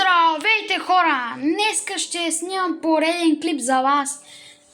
Здравейте, хора! Днеска ще снимам пореден клип за вас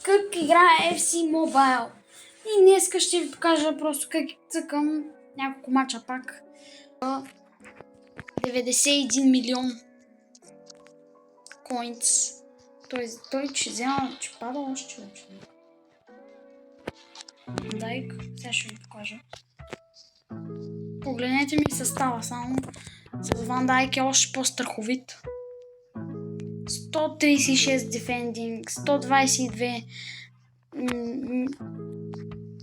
как играе FC Mobile. И днеска ще ви покажа просто как цъкам няколко мача пак. 91 милион коинс. Той че взема, че пада още вече. Дайк, сега ще ви покажа. Погледнете ми състава само. С Ван Дайк е още по-страховит. 136 дефендинг, 122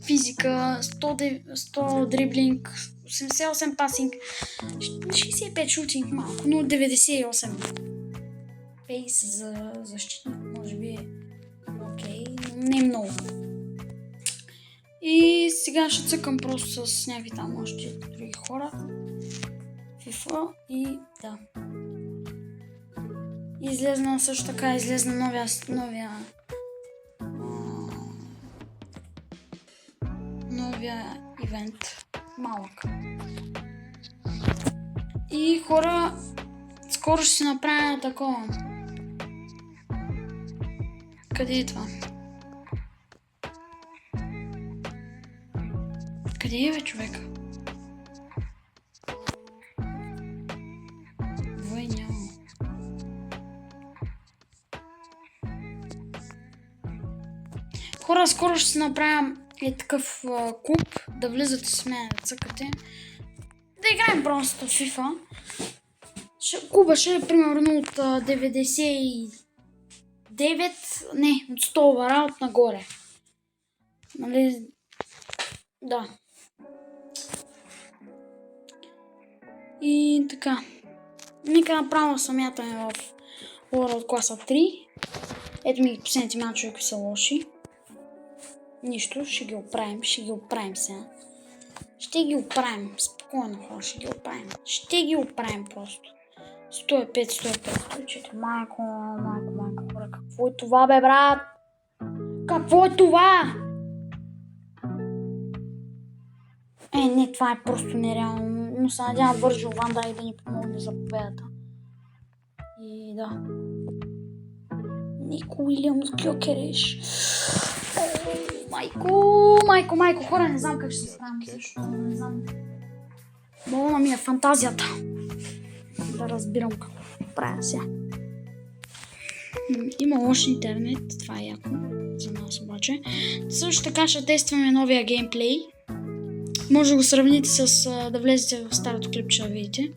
физика, 100 дриблинг, 88 пасинг, 65 шутинг малко, но 98 пейс за защитник може би е окей, но не много. И сега ще цъкам просто с някакви там още други хора. FIFA и да. Излезна също така, новия ивент. Малък. И хора, скоро ще си направя такова. Къде е това? Къде е бе, човек? Хора, скоро ще си направя такъв клуб, да влизате с мен, да цъкате. Да играем просто в FIFA. Клуба ще е примерно от 99, не, от 100 овера нагоре. Нали? Да. И така. Нека направо самята в World класа 3. Ето ми последните мачове, които са лоши. Нищо, ще ги оправим сега. Ще ги оправим, спокойно хора, ще ги оправим просто. 105, 104, майко, хора, какво е това бе, брат? Какво е това? Не, това е просто нереално, но се надявам Върджил Ван Дайк да ни помогне за победата. И да. Нико Уилямс Гьокереш. Майко, хора, не знам как ще се справим, защото не знам. Болна ми е фантазията. Да разбирам какво правя сега. Има лош интернет, това е яко за нас обаче. Също така ще тестваме новия геймплей. Може да го сравните с да влезете в старото клипче да видите.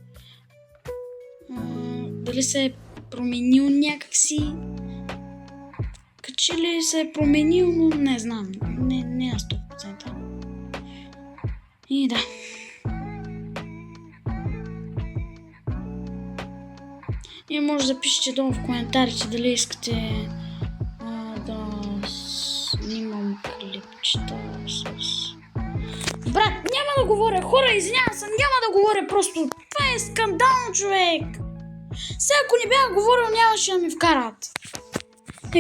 Дали се е променил някакси. Качи ли се е променил, но не знам. Не на 100%. И да. И може да пишете долу в коментарите дали искате да снимам клипчета с... Брат, няма да говоря, хора, извинявам се, няма да говоря просто. Това е скандално, човек. Сега ако не бях говорил, нямаше да ми вкарат.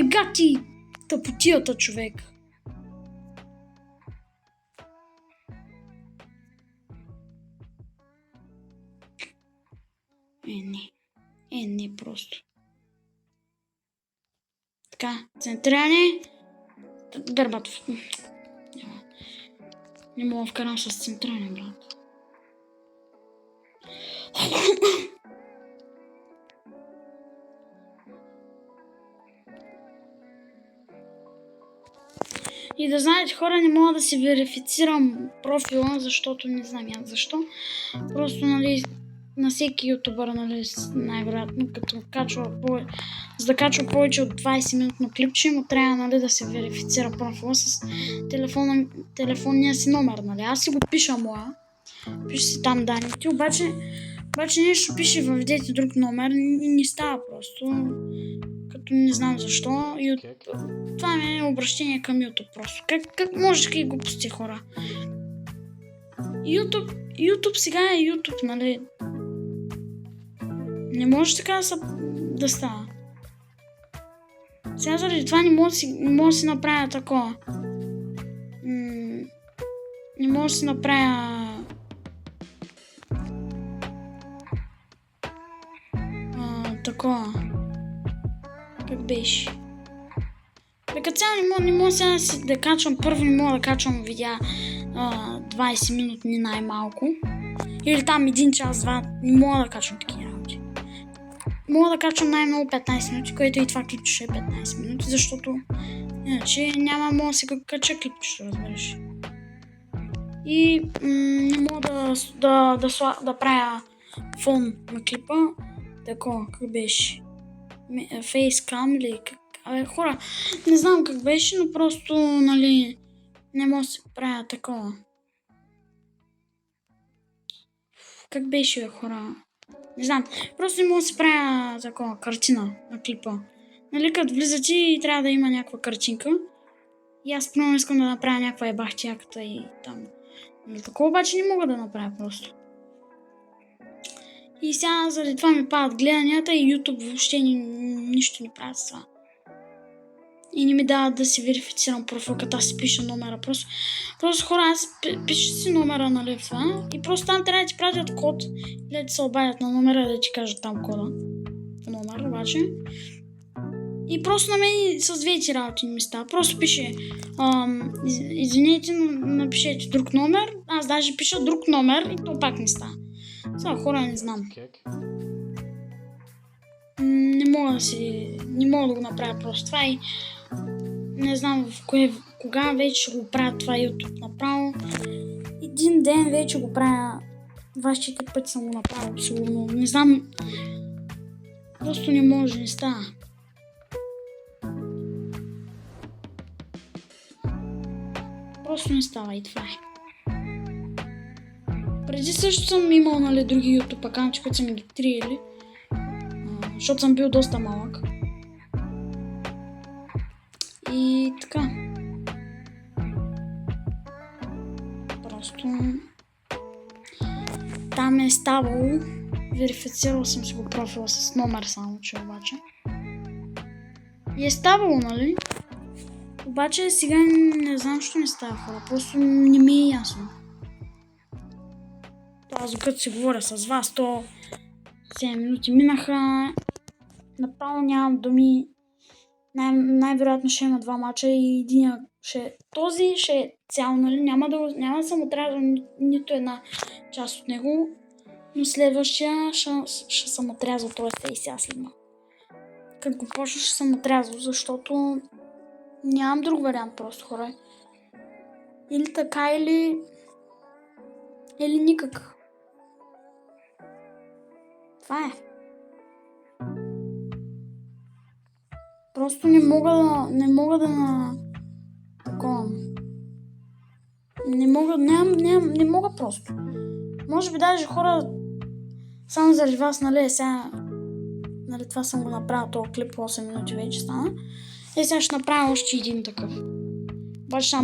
Гати тъпотията, човек. Не просто. Така, центриране. Бербатов. Не мога вкарам с центриране, брат. И да знаете, хора, не мога да си верифицирам профила, защото не знам аз защо. Просто, нали, на всеки ютубър, нали, най-вероятно, като за да качва повече от 20 минутно клипче, му трябва, нали, да се верифицира профила с телефонния си номер, нали. Аз си го пиша моя, пише си там данните, обаче нещо пише въведете друг номер и не става просто, като не знам защо. Това ми е обращение към YouTube просто. Как може да ги глупости, хора? YouTube сега е YouTube, нали? Не може така да става. Сега заради това не мога да си направя такова. Не мога да си направя такова. Как беше? Като цяло не мога сега да качвам, първо не мога да качвам видеа 20 минути най-малко. Или там 1 час, 2, не мога да качвам такива работи. Мога да качвам най-много 15 минути, което и това клипче ще е 15 минути, защото иначе мога да се кача клипчето, разбираш. И не мога да правя фон на клипа. Такова, как беше? Фейскам или как? Абе, хора, не знам как беше, но просто, нали, не мога да се правя такова. Как беше, бе, хора? Не знам, просто не мога да се правя такова картина на клипа. Нали, като влизате и трябва да има някаква картинка. И аз прямо искам да направя някаква ебахтяката и там. Но такова обаче не мога да направя просто. И сега заради това ми падат гледанията и YouTube въобще нищо не правят с това. И не ми дават да си верифицирам профил, като аз си пиша номера. Просто хора, аз пиша си номера, нали, това. И просто там трябва да ти пратят код. Или да се обадят на номера, да ти кажат там кода. Номер, обаче. И просто на мен с двете работи не ми става. Просто пише, извинете, напишете друг номер. Аз даже пиша друг номер и то пак не става. Сега хора не знам. Не мога да го направя просто това и не знам кога вече ще го правя това YouTube направо. Един ден вече го правя. 24 пъти съм го направил, сигурно. Не знам. Просто не може, не става. Просто не става и това е. Преди също съм имал, нали, други YouTube акаунти, които са ми ги триели. Защото съм бил доста малък. И така. Просто там е ставало. Верифицирал съм си го профила с номер само, че обаче. И е ставало, нали? Обаче сега не знам, що не става, хора. Просто не ми е ясно. Аз докато си говоря с вас, то 7 минути минаха. Направо нямам думи. Най-вероятно ще има 2 мача и един този ще е цял, нали? Няма да съм отрязал нито една част от него. Но следващия ще съм отрязал, т.е. и сега след малко. Като го почна ще съм отрязал, защото нямам друг вариант просто, хора. Или така, или никак. Това е. Просто не мога да такова. Не мога просто. Може би даже хора само заради вас, нали, сега, нали, това съм го направил, този клип 8 минути вече стана. И сега ще направя още един такъв. Обаче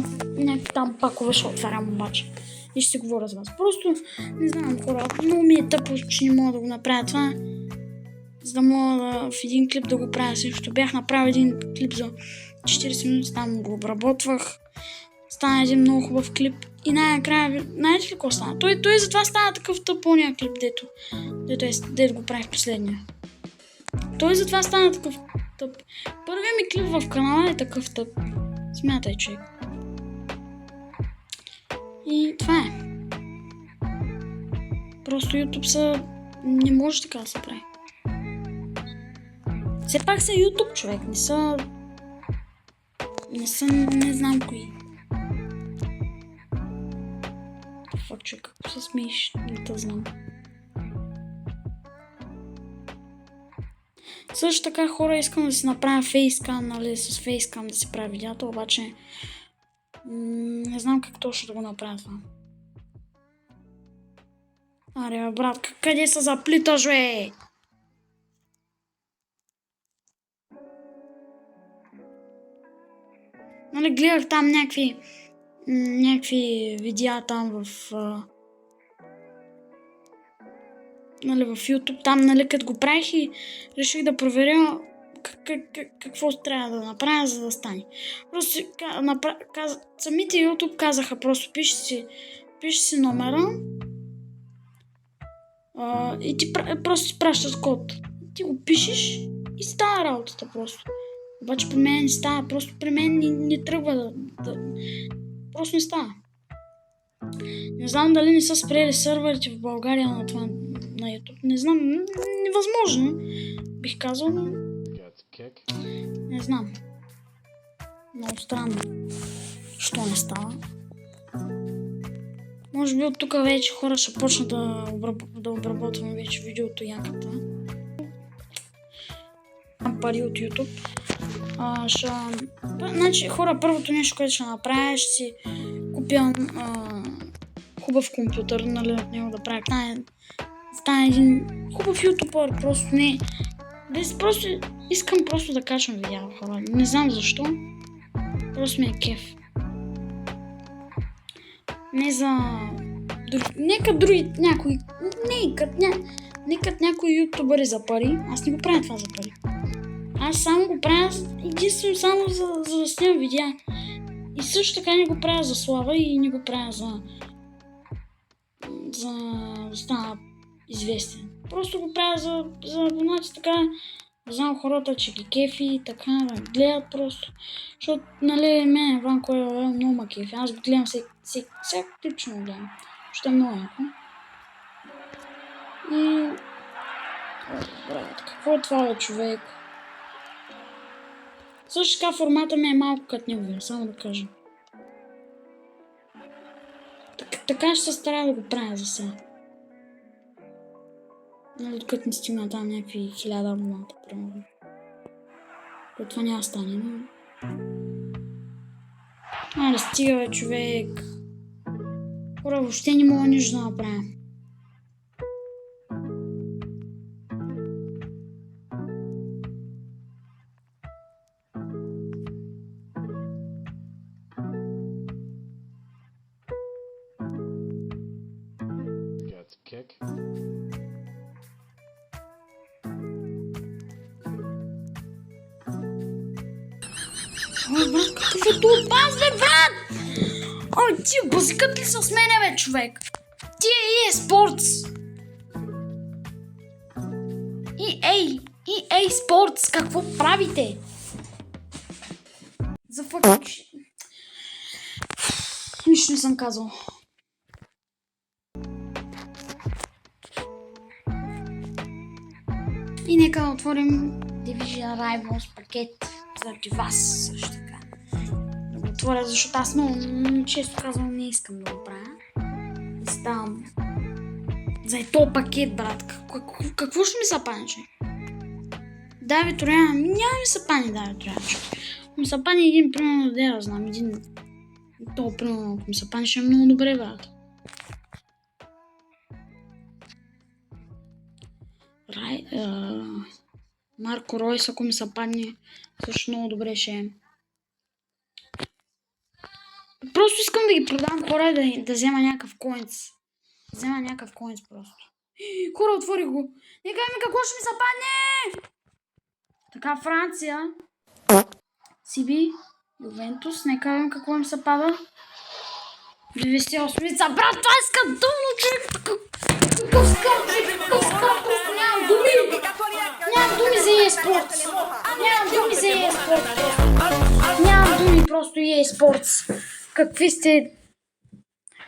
там пакове ще отварям обаче. И ще си говоря с вас. Просто не знам, хора, много ми е тъпо, че не мога да го направя това. За да мога в един клип да го правя също. Бях направил един клип за 40 минути, там го обработвах. Стана един много хубав клип. И най-накрая, знаете ли какво стана? Той затова стана такъв тъпония клип, дето го правих последния. Той затова стана такъв тъп. Първият ми клип в канала е такъв тъп. Смятай, човек. И това е. Просто YouTube не може така да се прави. Все пак са YouTube, човек. Не знам кои. Фак, човек, какво се смееш? Не те знам. Също така, хора, искам да си направя фейскам, нали, с фейскам да си правя видеята, обаче не знам как точно да го направя това. Аре, брат, къде се заплиташ, бе? Нали, гледах там някакви видеа там в YouTube, там, нали, като го правих и реших да проверя какво трябва да направя, за да стане. Просто самите YouTube казаха, просто пиши си номера и ти просто пращат код. ти го пишеш и става работата просто. Обаче при мен не става, просто при мен не тръгва просто не става. Не знам дали не са спрели сървърите в България на това на YouTube. Не знам, невъзможно бих казал, но не знам. Много странно. Що не става? Може би от тук вече хора ще почнат да обработвам вече видеото яката. Пари от YouTube. Значи хора, първото нещо, което ще направя, ще си купя хубав компютър, нали, от него да правя. Стане един хубав ютубър, просто не. Просто искам просто да качвам видео, хора. Не знам защо. Просто ми е кеф. Не за... Нека други някои... Нека някои ютубъри за пари. Аз не го правя това за пари. Аз само го правя единствено само за да снимам видеа. И също така не го правя за слава и не го правя за да стана известен. Просто го правя за абонати, така да знам хората, че ги кефи и така да гледат просто. Защото, нали, мен Ванко е много ма кефи. Аз го гледам всяко типично го гледам. Защото е много яко. И... брат, какво е това, бе, човек? Също така формата ми е малко като неговия, само да кажа. Така ще се старая да го правя за сега. Нали, докато не стигна там някакви 1000 абоната, примерно. Което това няма стане, но... Айде, стига, бе, човек. Хора, въобще не мога нищо да направя. Kick. Ой, брат, какъв е това пас, бе, брат? Ой, ти базикът ли са с мене, бе, човек? Ти е EA Sports. EA Sports, какво правите? За fucking... Нищо не съм казал. И нека да отворим Division Rivals пакет заради вас също така. Да го отворя, защото аз много често казвам не искам да го правя. И ставам за този пакет, брат. Какво ще ми се пане, че? Давид Троян, няма ми се пане Давид Троян, че. Ми се пане един, примерно, да я знам, един... То, примерно, ако ми се пане, ще е много добре, брат. Марко Ройс, ако ми се падне, също много добре ще е. Просто искам да ги продам хора и да взема някакъв коинц. Взема някакъв коинц просто. Хора, отвори го. Не кажи ми какво ще ми се падне! Така, Франция. Сиби. Ювентус. Не казвам какво им се пада. 98-ица. Брат, това е скандално, човек! Какъв скам, човек! Какъв скам! Просто нямам думи! Нямам думи за EA Sports! Нямам думи за EA Sports! Нямам думи, просто EA Sports! Какви сте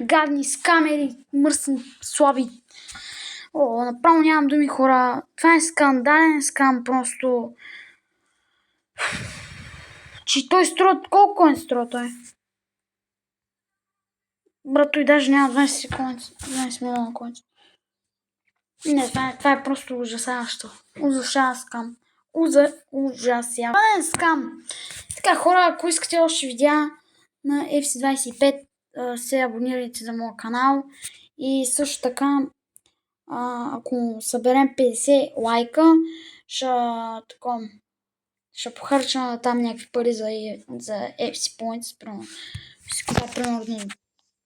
гадни скамери, мръсни, слаби. О, направо нямам думи, хора. Това е скандален скам, просто. Че той струва... Колко е струва той? Брат, той даже няма 20 секунди. 20 милиона коинца. Не, това е просто ужасяващо. Ужасяващ скам. Ужасяващ скам. Така, хора, ако искате още видеа на FC25, се абонирайте за моя канал. И също така, ако съберем 50 лайка, ще похарча там някакви пари за FC Points. Ще купя примерно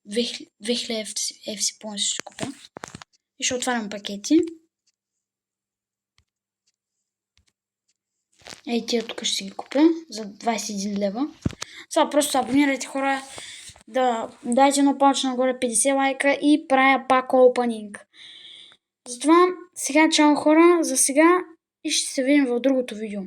2000 FC Points ще купя. И ще отварям пакети. Ей, тия тук ще си ги купя за 21 лева. Сега просто се абонирайте, хора. Да дайте едно палче нагоре, 50 лайка и правя пак опенинг. Затова сега чао, хора. За сега и ще се видим в другото видео.